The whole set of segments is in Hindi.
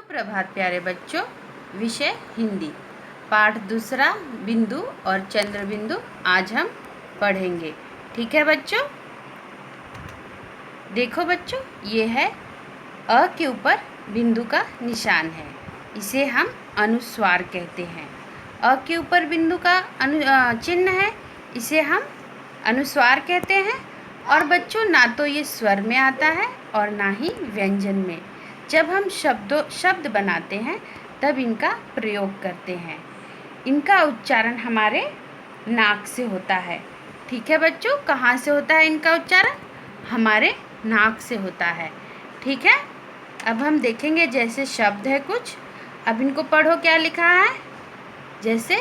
सुप्रभात प्यारे बच्चों। विषय हिंदी, पाठ दूसरा, बिंदु और चंद्र बिंदु आज हम पढ़ेंगे। ठीक है बच्चों। देखो बच्चों, ये है अ के ऊपर बिंदु का निशान है, इसे हम अनुस्वार कहते हैं। अ के ऊपर बिंदु का चिन्ह है, इसे हम अनुस्वार कहते हैं। और बच्चों, ना तो ये स्वर में आता है और ना ही व्यंजन में। जब हम शब्द बनाते हैं तब इनका प्रयोग करते हैं। इनका उच्चारण हमारे नाक से होता है। ठीक है बच्चों, कहाँ से होता है इनका उच्चारण? हमारे नाक से होता है। ठीक है, अब हम देखेंगे जैसे शब्द है कुछ। अब इनको पढ़ो, क्या लिखा है? जैसे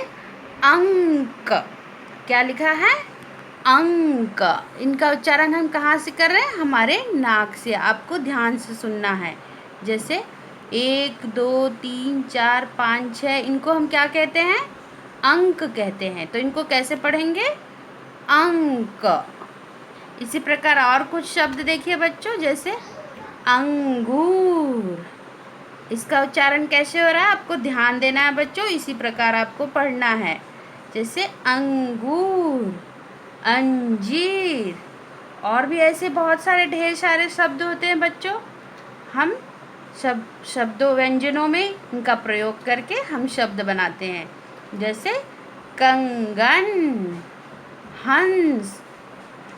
अंक, क्या लिखा है? अंक। इनका उच्चारण हम कहाँ से कर रहे हैं? हमारे नाक से। आपको ध्यान से सुनना है। जैसे 1 2 3 4 5 6, इनको हम क्या कहते हैं? अंक कहते हैं। तो इनको कैसे पढ़ेंगे? अंक। इसी प्रकार और कुछ शब्द देखिए बच्चों, जैसे अंगूर। इसका उच्चारण कैसे हो रहा है? आपको ध्यान देना है बच्चों, इसी प्रकार आपको पढ़ना है। जैसे अंगूर, अंजीर, और भी ऐसे बहुत सारे ढेर सारे शब्द होते हैं बच्चों। हम शब्दों व्यंजनों में इनका प्रयोग करके हम शब्द बनाते हैं। जैसे कंगन, हंस।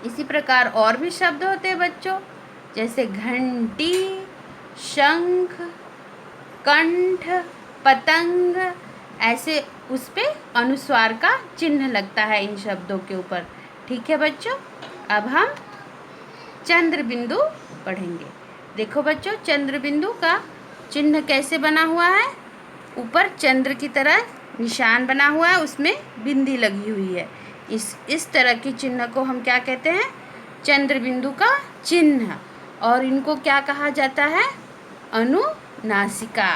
इसी प्रकार और भी शब्द होते हैं बच्चों, जैसे घंटी, शंख, कंठ, पतंग। ऐसे उस पे अनुस्वार का चिन्ह लगता है इन शब्दों के ऊपर। ठीक है बच्चों, अब हम चंद्र बिंदु पढ़ेंगे। देखो बच्चों, चंद्र बिंदु का चिन्ह कैसे बना हुआ है? ऊपर चंद्र की तरह निशान बना हुआ है, उसमें बिंदी लगी हुई है। इस तरह के चिन्ह को हम क्या कहते हैं? चंद्र बिंदु का चिन्ह। और इनको क्या कहा जाता है? अनुनासिका।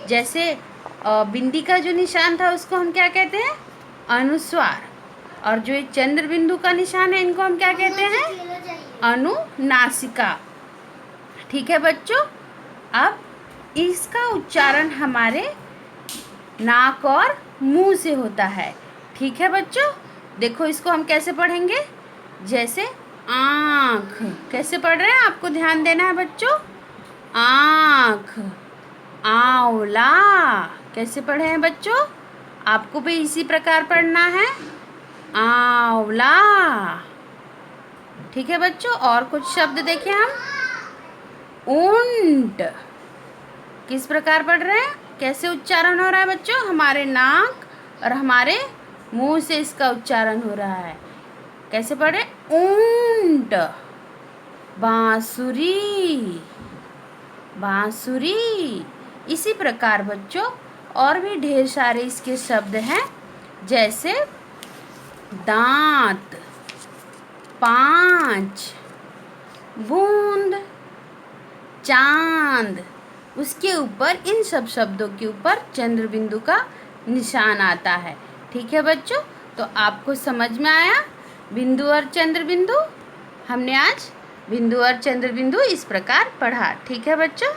जैसे बिंदी का जो निशान था उसको हम क्या कहते हैं? अनुस्वार। और जो ये चंद्र बिंदु का निशान है, इनको हम क्या कहते हैं? अनुनासिका। ठीक है बच्चों, अब इसका उच्चारण हमारे नाक और मुंह से होता है। ठीक है बच्चों, देखो इसको हम कैसे पढ़ेंगे? जैसे आँख। कैसे पढ़ रहे हैं? आपको ध्यान देना है बच्चों। आँख। आंवला। कैसे पढ़े हैं बच्चों? आपको भी इसी प्रकार पढ़ना है, आंवला। ठीक है बच्चों, और कुछ शब्द देखें हम। ऊंट। किस प्रकार पढ़ रहे हैं? कैसे उच्चारण हो रहा है बच्चों? हमारे नाक और हमारे मुंह से इसका उच्चारण हो रहा है। कैसे पढ़े? ऊंट। बांसुरी, बांसुरी। इसी प्रकार बच्चों और भी ढेर सारे इसके शब्द हैं, जैसे दांत, पाँच, बूंद, चांद। उसके ऊपर, इन सब शब्दों के ऊपर चंद्र बिंदु का निशान आता है। ठीक है बच्चों, तो आपको समझ में आया बिंदु और चंद्र बिंदु? हमने आज बिंदु और चंद्र बिंदु इस प्रकार पढ़ा। ठीक है बच्चों।